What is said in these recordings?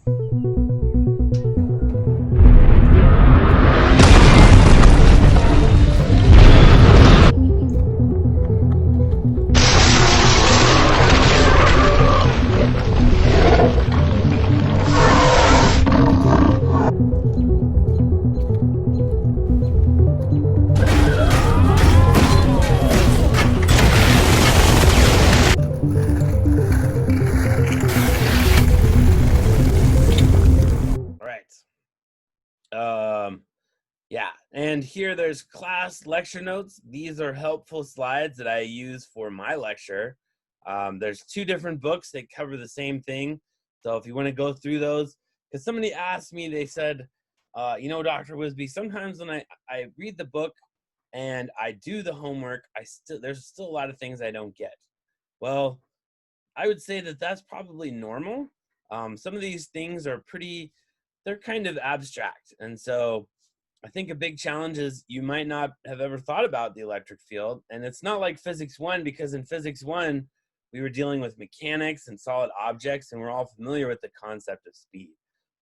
All right. Yeah, and here there's class lecture notes. These are helpful slides that I use for my lecture. There's two different books that cover the same thing. So if you want to go through those, because somebody asked me, they said, Dr. Wisby, sometimes when I read the book and I do the homework, there's still a lot of things I don't get. Well, I would say that that's probably normal. Some of these things are they're kind of abstract. And so I think a big challenge is you might not have ever thought about the electric field. And it's not like Physics 1, because in Physics 1, we were dealing with mechanics and solid objects, and we're all familiar with the concept of speed.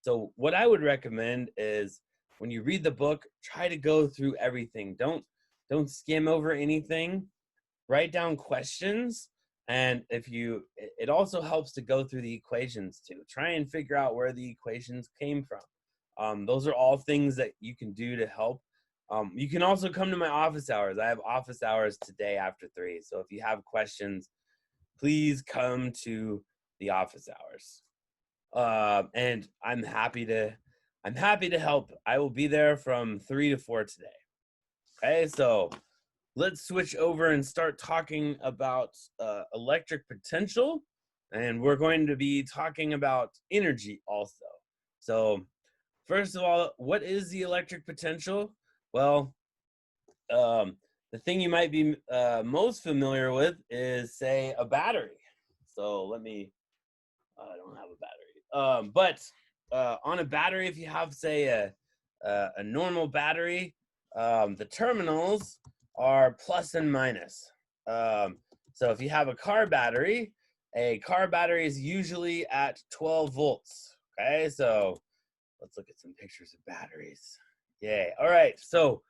So what I would recommend is when you read the book, try to go through everything. Don't skim over anything. Write down questions. And it also helps to go through the equations too. Try and figure out where the equations came from. Those are all things that you can do to help. You can also come to my office hours. I have office hours today after 3. So if you have questions, please come to the office hours. And I'm happy to help. I will be there from 3 to 4 today. Okay, so let's switch over and start talking about electric potential. And we're going to be talking about energy also. So first of all, what is the electric potential? Well, the thing you might be most familiar with is, say, a battery. So I don't have a battery. But on a battery, if you have, say, a normal battery, the terminals are plus and minus. So if you have a car battery is usually at 12 volts. Okay, so let's look at some pictures of batteries. Yay. All right, so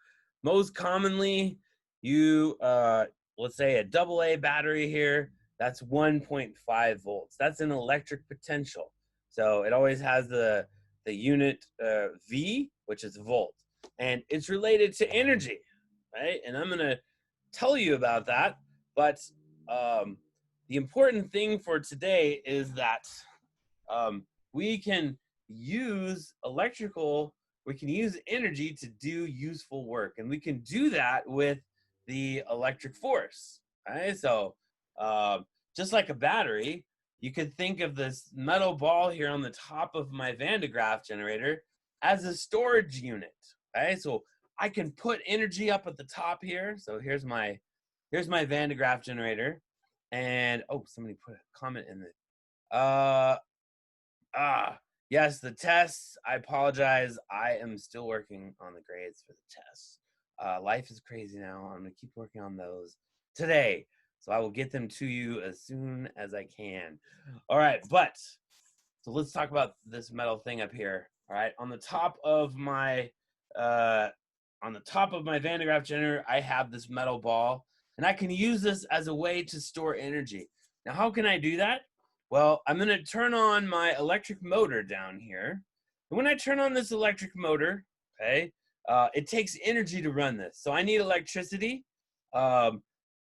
most commonly, let's say a AA battery here, that's 1.5 volts. That's an electric potential. So it always has the unit V, which is volt. And it's related to energy, right? And I'm going to tell you about that. But the important thing for today is that we can use energy to do useful work. And we can do that with the electric force. Right? So just like a battery, you could think of this metal ball here on the top of my Van de Graaff generator as a storage unit. Okay, so I can put energy up at the top here. So here's my Van de Graaff generator. And somebody put a comment in it. Yes, the tests. I apologize. I am still working on the grades for the tests. Life is crazy now. I'm gonna keep working on those today. So I will get them to you as soon as I can. All right, so let's talk about this metal thing up here. All right, on the top of my Van de Graaff generator, I have this metal ball, and I can use this as a way to store energy. Now, how can I do that? Well, I'm going to turn on my electric motor down here. And when I turn on this electric motor, okay, it takes energy to run this. So I need electricity.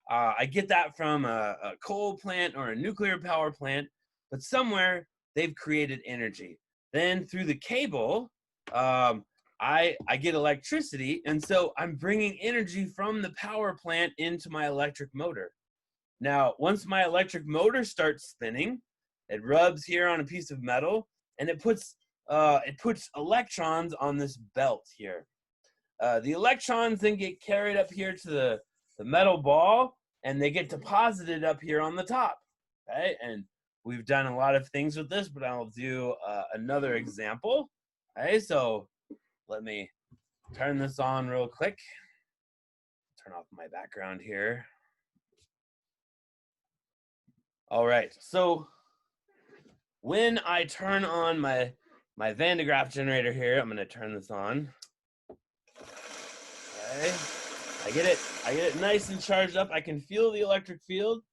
I get that from a coal plant or a nuclear power plant, but somewhere they've created energy. Then through the cable, I get electricity, and so I'm bringing energy from the power plant into my electric motor. Now, once my electric motor starts spinning, it rubs here on a piece of metal, and it puts electrons on this belt here. The electrons then get carried up here to the metal ball, and they get deposited up here on the top. Okay, and we've done a lot of things with this, but I'll do another example. Okay, so let me turn this on real quick. Turn off my background here. All right, so when I turn on my my Van de Graaff generator here. I'm going to turn this on. Okay. I get it nice and charged up. I can feel the electric field.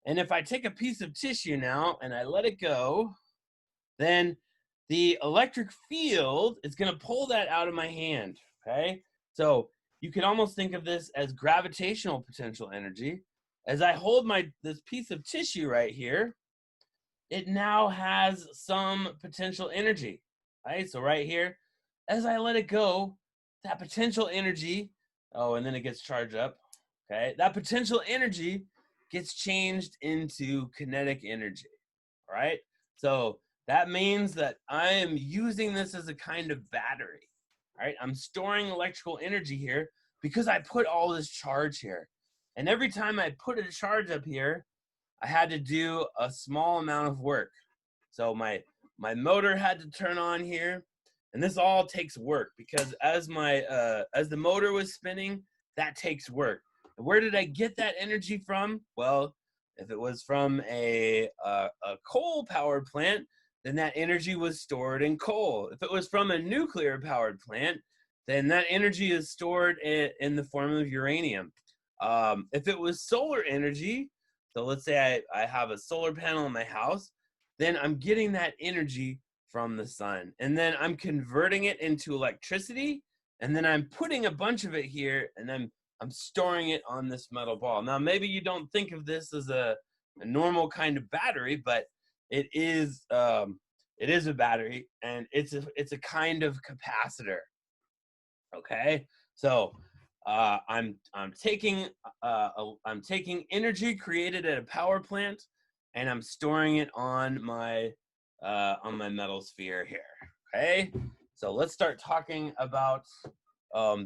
And if I take a piece of tissue now and I let it go, then the electric field is going to pull that out of my hand. Okay. So you can almost think of this as gravitational potential energy. As I hold this piece of tissue right here, it now has some potential energy. Right. So right here, as I let it go, that potential energy, oh, and then it gets charged up. Okay. That potential energy gets changed into kinetic energy. All right. So that means that I am using this as a kind of battery. All right. I'm storing electrical energy here because I put all this charge here. And every time I put a charge up here, I had to do a small amount of work. So my motor had to turn on here, and this all takes work because as the motor was spinning, that takes work. And where did I get that energy from? Well, if it was from a coal powered plant, then that energy was stored in coal. If it was from a nuclear powered plant, then that energy is stored in the form of uranium. If it was solar energy, so let's say I have a solar panel in my house, then I'm getting that energy from the sun. And then I'm converting it into electricity. And then I'm putting a bunch of it here, and I'm storing it on this metal ball. Now, maybe you don't think of this as a normal kind of battery, but it is a battery, and it's a kind of capacitor. Okay, so I'm taking energy created at a power plant, and I'm storing it on my metal sphere here. Okay, so let's start talking about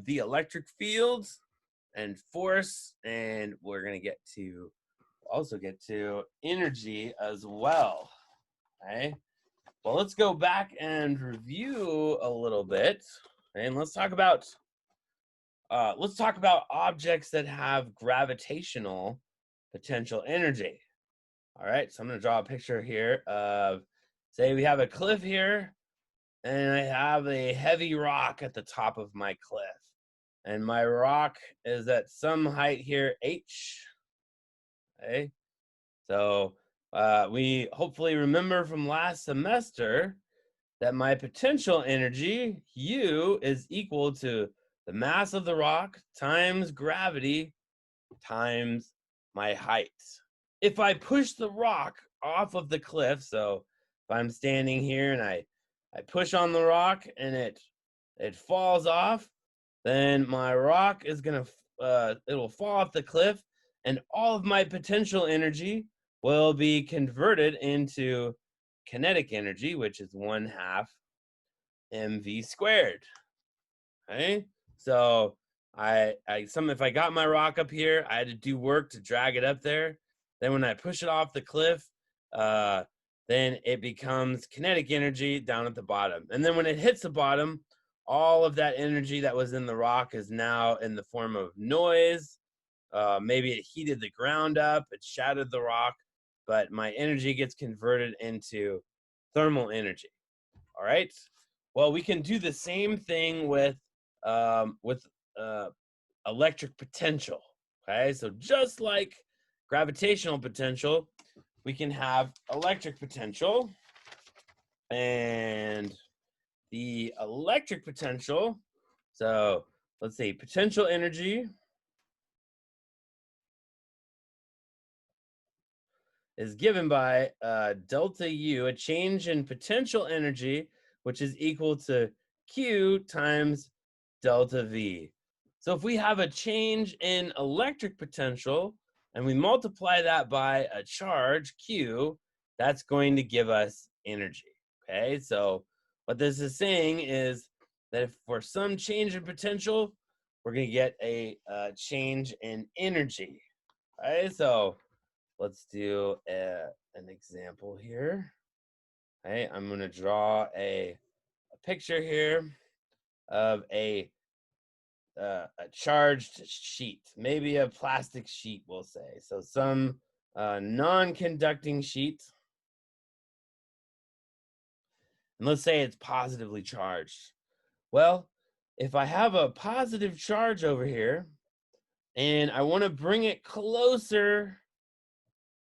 the electric fields and force, and we're gonna also get to energy as well. Okay, well, let's go back and review a little bit, and let's talk about objects that have gravitational potential energy. All right, so I'm going to draw a picture here of, say we have a cliff here, and I have a heavy rock at the top of my cliff. And my rock is at some height here, h. Okay, so we hopefully remember from last semester that my potential energy, U, is equal to the mass of the rock times gravity times my height. If I push the rock off of the cliff, so if I'm standing here and I push on the rock and it falls off, then my rock is gonna it'll fall off the cliff, and all of my potential energy will be converted into kinetic energy, which is 1/2 mv squared. Okay, so if I got my rock up here, I had to do work to drag it up there. Then when I push it off the cliff, then it becomes kinetic energy down at the bottom. And then when it hits the bottom, all of that energy that was in the rock is now in the form of noise. Maybe it heated the ground up, it shattered the rock, but my energy gets converted into thermal energy. All right. Well, we can do the same thing with electric potential. Okay, so just like gravitational potential, we can have electric potential, and the electric potential. So let's see, potential energy is given by delta U, a change in potential energy, which is equal to Q times delta V. So if we have a change in electric potential and we multiply that by a charge, Q, that's going to give us energy. Okay, so what this is saying is that if for some change in potential, we're going to get a change in energy. Okay, so let's do an example here. Okay, I'm going to draw a picture here of a charged sheet, maybe a plastic sheet, we'll say. So some non-conducting sheet. And let's say it's positively charged. Well, if I have a positive charge over here and I want to bring it closer,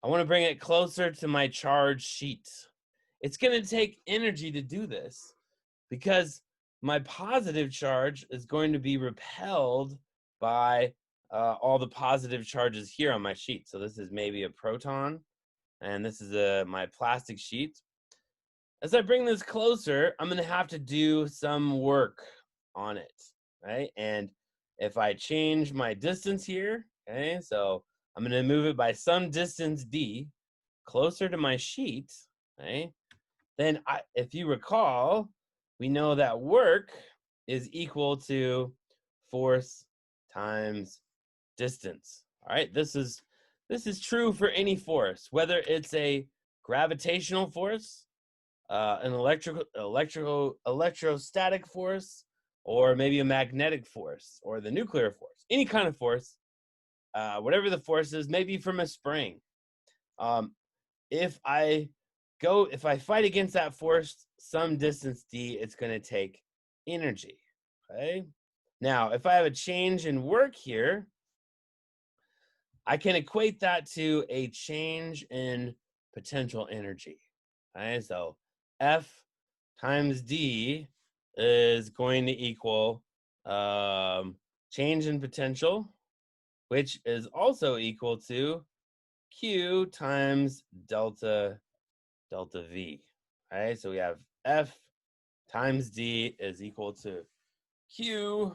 to my charge sheet. It's going to take energy to do this because my positive charge is going to be repelled by all the positive charges here on my sheet. So this is maybe a proton, and this is my plastic sheet. As I bring this closer, I'm going to have to do some work on it, right? And if I change my distance here, okay, so I'm going to move it by some distance d closer to my sheet, okay, then if you recall, we know that work is equal to force times distance. All right, this is true for any force, whether it's a gravitational force, an electrostatic force, or maybe a magnetic force, or the nuclear force. Any kind of force, whatever the force is, maybe from a spring. If I fight against that force some distance d, it's going to take energy. Okay. Now, if I have a change in work here, I can equate that to a change in potential energy. Okay, so F times D is going to equal change in potential, which is also equal to Q times delta V. Okay, so we have F times D is equal to Q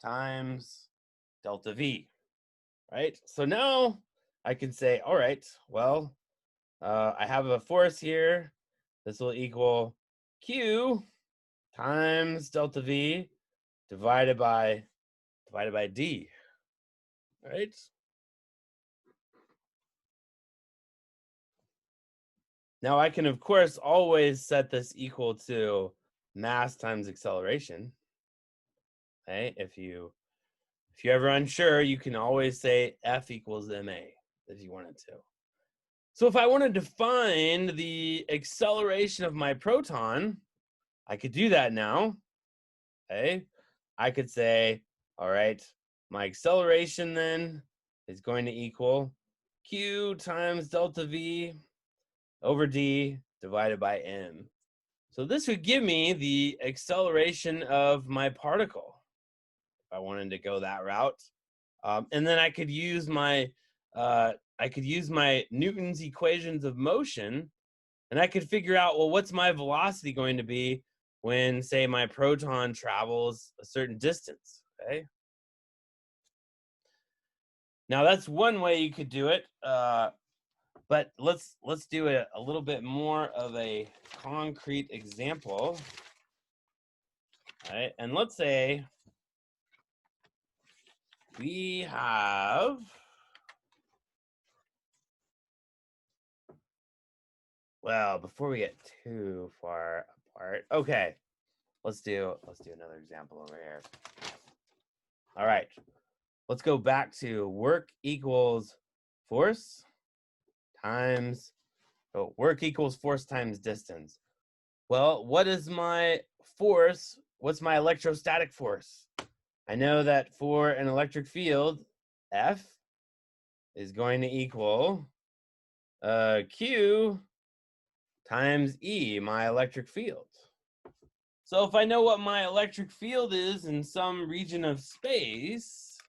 times delta V. Right? So now I can say, all right, well, I have a force here. This will equal Q times delta V divided by D. Right? Now I can, of course, always set this equal to mass times acceleration. Okay? If you're ever unsure, you can always say F equals ma if you wanted to. So if I wanted to find the acceleration of my proton, I could do that now. Okay? I could say, all right, my acceleration then is going to equal Q times delta V over D divided by M. So this would give me the acceleration of my particle if I wanted to go that route. And then I could use my Newton's equations of motion, and I could figure out, well, what's my velocity going to be when, say, my proton travels a certain distance, okay? Now, that's one way you could do it, but let's do a little bit more of a concrete example, all right? And let's say we have, well, before we get too far apart, okay, let's do another example over here. All right, let's go back to work equals force times, work equals force times distance. Well, what is my force? What's my electrostatic force? I know that for an electric field, F is going to equal Q times E, my electric field. So if I know what my electric field is in some region of space,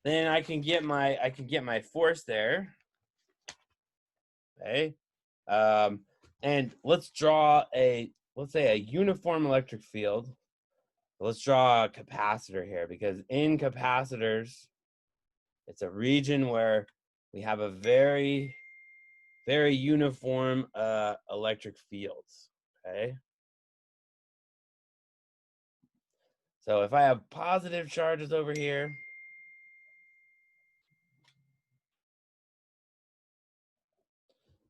then I can get my force there. Okay. And let's say a uniform electric field. Let's draw a capacitor here, because in capacitors, it's a region where we have a very, very uniform electric fields. Okay. So if I have positive charges over here,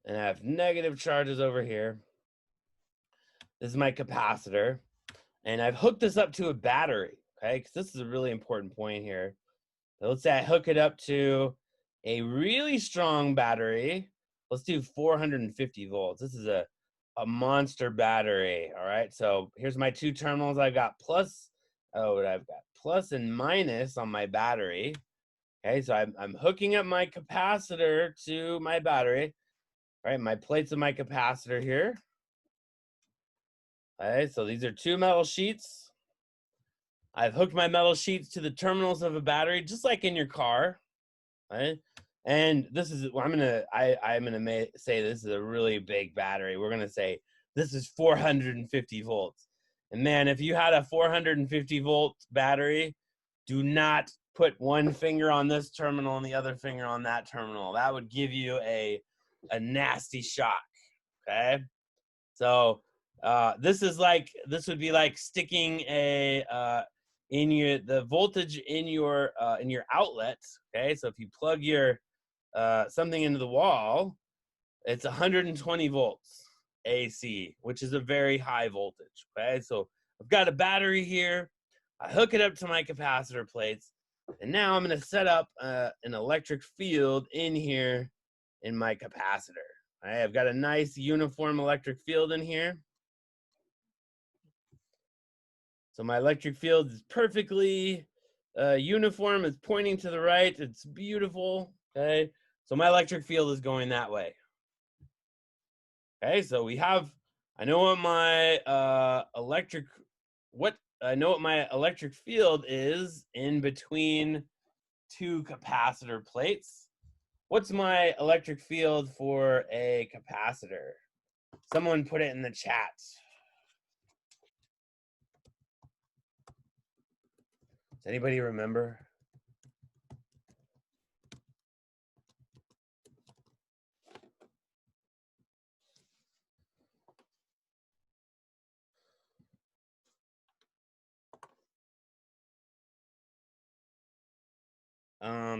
and I have negative charges over here, this is my capacitor, and I've hooked this up to a battery, okay? Because this is a really important point here. So let's say I hook it up to a really strong battery. Let's do 450 volts. This is a a monster battery. All right, so here's my two terminals. I've got plus, I've got plus and minus on my battery. Okay, so I'm hooking up my capacitor to my battery. All right, my plates of my capacitor here. All right, so these are two metal sheets. I've hooked my metal sheets to the terminals of a battery, just like in your car. Right? And this is, I'm gonna say this is a really big battery. We're gonna say this is 450 volts. And man, if you had a 450 volt battery, do not put one finger on this terminal and the other finger on that terminal. That would give you a nasty shock. Okay, so this would be like sticking the voltage in your outlet. Okay, so if you plug your something into the wall, it's 120 volts AC, which is a very high voltage. Okay, so I've got a battery here. I hook it up to my capacitor plates, and now I'm going to set up an electric field in here in my capacitor. All right, I've got a nice uniform electric field in here. So my electric field is perfectly uniform. It's pointing to the right. It's beautiful. Okay, so my electric field is going that way. Okay, so I know what my electric field is in between two capacitor plates. What's my electric field for a capacitor? Someone put it in the chat. Does anybody remember?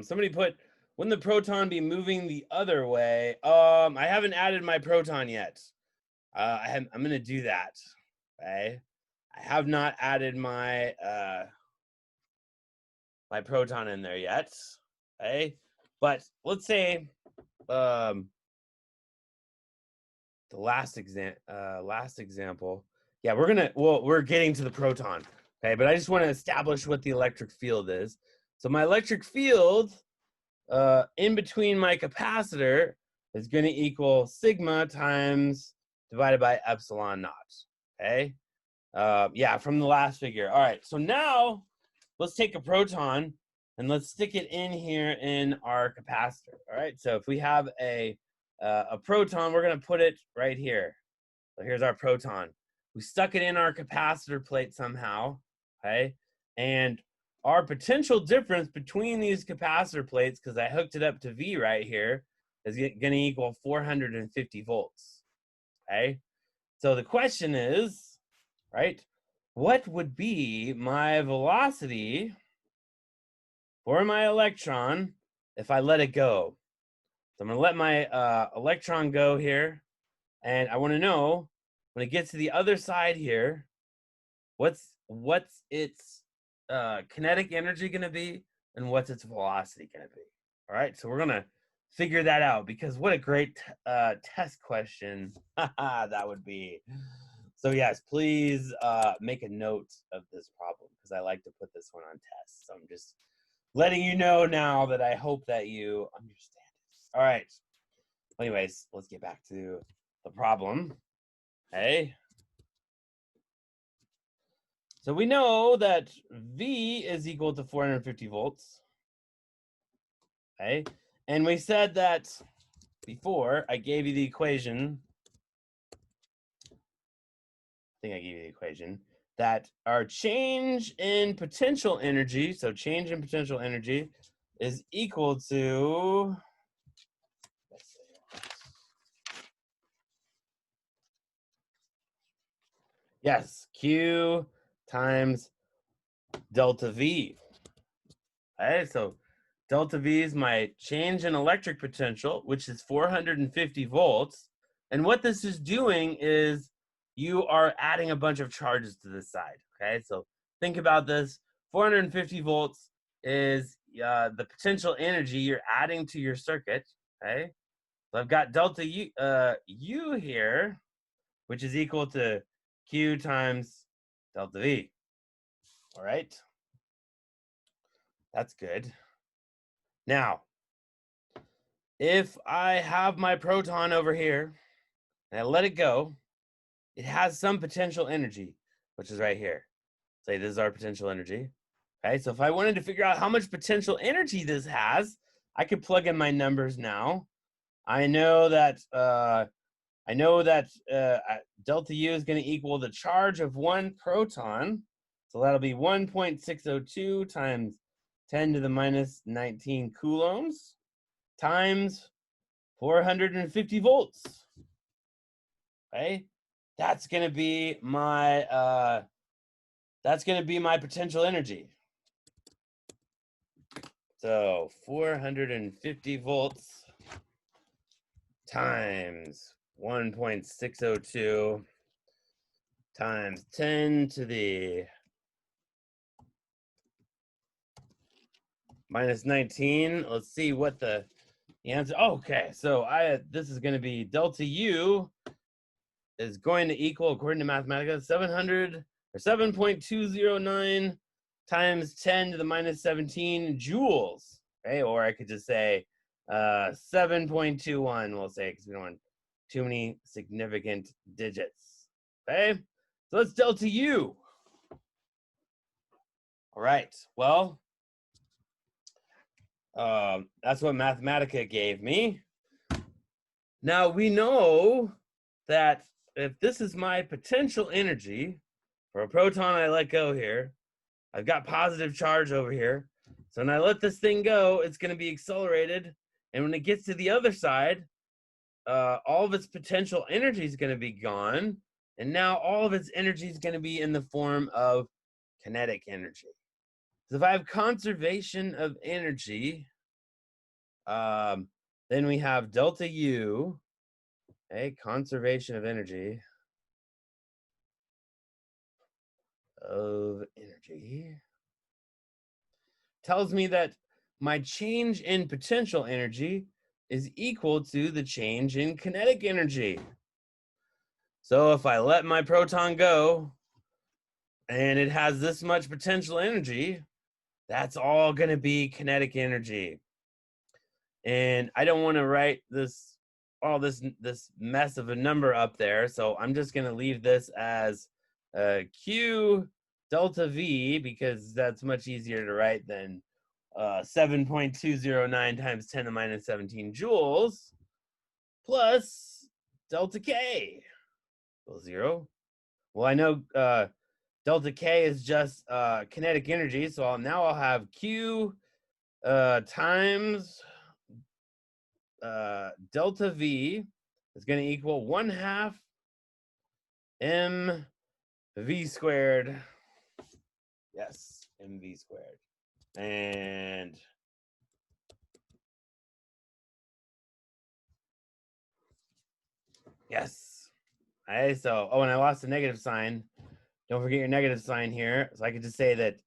Somebody put, wouldn't the proton be moving the other way? I haven't added my proton yet. I'm gonna do that. Okay, I have not added my my proton in there yet. Okay, but let's say the last example. Yeah, we're getting to the proton. Okay, but I just want to establish what the electric field is. So my electric field in between my capacitor is going to equal sigma times divided by epsilon naught. Okay, yeah, from the last figure. All right, so now let's take a proton and let's stick it in here in our capacitor. All right, so if we have a proton, we're going to put it right here. So here's our proton. We stuck it in our capacitor plate somehow. Okay, and our potential difference between these capacitor plates, because I hooked it up to V right here, is going to equal 450 volts. Okay, so the question is, right, what would be my velocity for my electron if I let it go? So I'm going to let my electron go here, and I want to know when it gets to the other side here, what's its kinetic energy going to be, and what's its velocity going to be. All right, so we're going to figure that out, because what a great test question that would be. So yes, please make a note of this problem, because I like to put this one on tests. So I'm just letting you know now that I hope that you understand it. All right. Anyways, let's get back to the problem. Okay. So we know that V is equal to 450 volts. Okay. And we said that before, I gave you the equation. I think I gave you the equation that our change in potential energy, so change in potential energy, is equal to, yes, Q times delta V. Okay, so delta V is my change in electric potential, which is 450 volts. And what this is doing is you are adding a bunch of charges to this side. Okay, so think about this. 450 volts is the potential energy you're adding to your circuit. Okay, so I've got delta U here. which is equal to Q times delta V. All right. That's good. Now, if I have my proton over here and I let it go, it has some potential energy, which is right here. Say this is our potential energy. Okay, so if I wanted to figure out how much potential energy this has, I could plug in my numbers now. I know that delta U is going to equal the charge of one proton. So that'll be 1.602 times 10 to the minus 19 coulombs times 450 volts. Okay, that's going to be my potential energy. So 450 volts times 1.602 times 10 to the minus 19. Let's see what the answer. Okay, so this is going to be delta U is going to equal, according to Mathematica, 7.209 times 10 to the minus 17 joules. Okay, or I could just say 7.21. We'll say because we don't want too many significant digits. Okay, so let's delta U. All right, well, that's what Mathematica gave me. Now we know that if this is my potential energy for a proton I let go here, I've got positive charge over here. So when I let this thing go, it's going to be accelerated. And when it gets to the other side, all of its potential energy is going to be gone. And now all of its energy is going to be in the form of kinetic energy. So if I have conservation of energy, then we have delta U, okay, conservation of energy, tells me that my change in potential energy is equal to the change in kinetic energy. So if I let my proton go and it has this much potential energy, that's all going to be kinetic energy. And I don't want to write this mess of a number up there, so I'm just going to leave this as Q delta V, because that's much easier to write than 7.209 times 10 to the minus 17 joules plus delta K equals 0. Well, I know delta K is just kinetic energy, so I'll have Q times delta V is going to equal 1/2 mv squared. Yes, mv squared. And yes. Okay, so, and I lost the negative sign. Don't forget your negative sign here. So I could just say that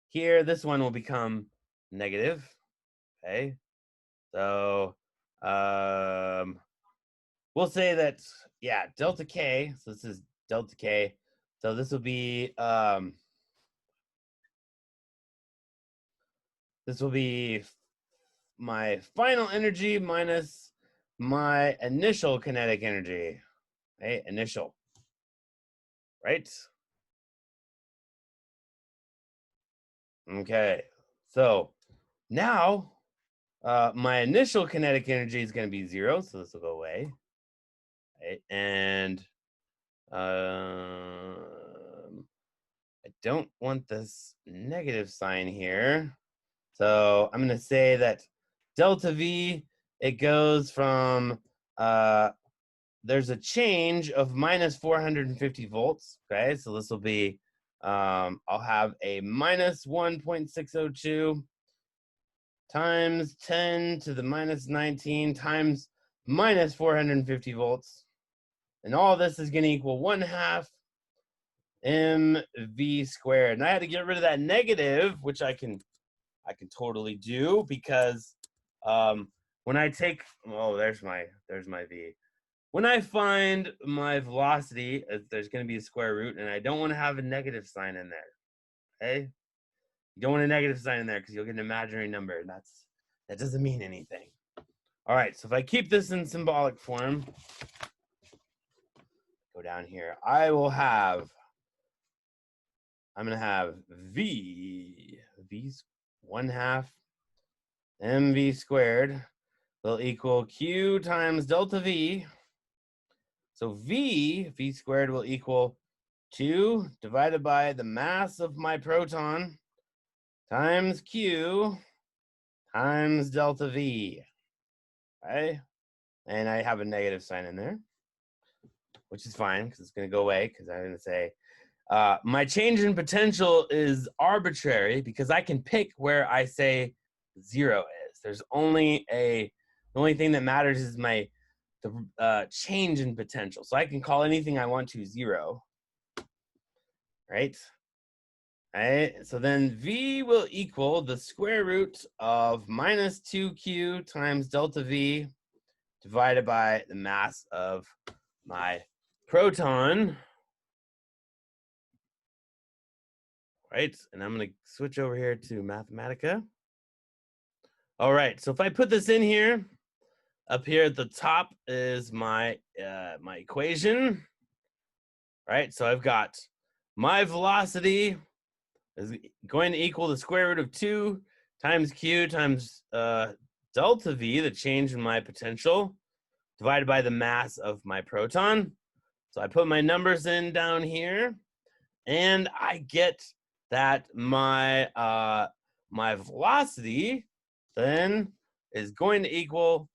here, this one will become negative. Okay. So we'll say that, yeah, delta K. So this is delta K. So this will be my final energy minus my initial kinetic energy. Okay, initial. Right? Okay. So now my initial kinetic energy is going to be 0, so this will go away. Right? And I don't want this negative sign here. So I'm going to say that delta V, it goes from, there's a change of minus 450 volts. Okay, so this will be, I'll have a minus 1.602 times 10 to the minus 19 times minus 450 volts. And all this is going to equal 1/2 mv squared. And I had to get rid of that negative, which I can totally do, because when I take, there's my v. when I find my velocity, there's going to be a square root, and I don't want to have a negative sign in there. Okay? You don't want a negative sign in there because you'll get an imaginary number, and that doesn't mean anything. All right, so if I keep this in symbolic form, go down here, I'm going to have v 1/2 mv squared will equal q times delta v. So v squared will equal 2 divided by the mass of my proton times q times delta v. Okay? And I have a negative sign in there, which is fine because it's going to go away because I'm going to say my change in potential is arbitrary because I can pick where I say 0 is. There's only the only thing that matters is the change in potential. So I can call anything I want to 0, right? All right, so then v will equal the square root of minus 2q times delta v divided by the mass of my proton. Right, and I'm going to switch over here to Mathematica. All right, so if I put this in here, up here at the top is my equation. Right, so I've got my velocity is going to equal the square root of 2 times q times delta v, the change in my potential, divided by the mass of my proton. So I put my numbers in down here, and I get that my velocity then is going to equal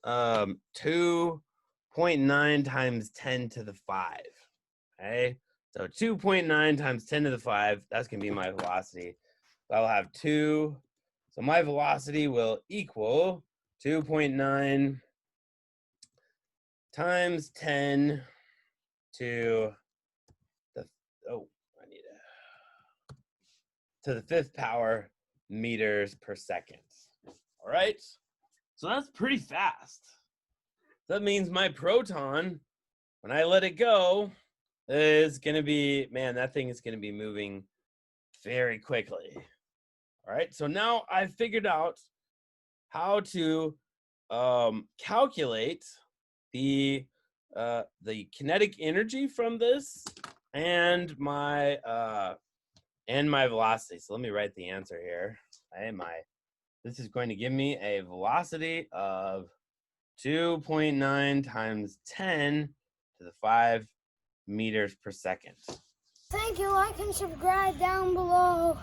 2.9 times 10 to the 5. Okay, so 2.9 times 10 to the 5, that's going to be my velocity. So I'll have 2. So my velocity will equal 2.9 times 10 to the, to the 5th power meters per second. All right, so that's pretty fast. That means my proton, when I let it go, is going to be, man, that thing is going to be moving very quickly. All right, so now I've figured out how to calculate the kinetic energy from this and my velocity. So let me write the answer here. This is going to give me a velocity of 2.9 times 10 to the 5 meters per second. Thank you. Like and subscribe down below.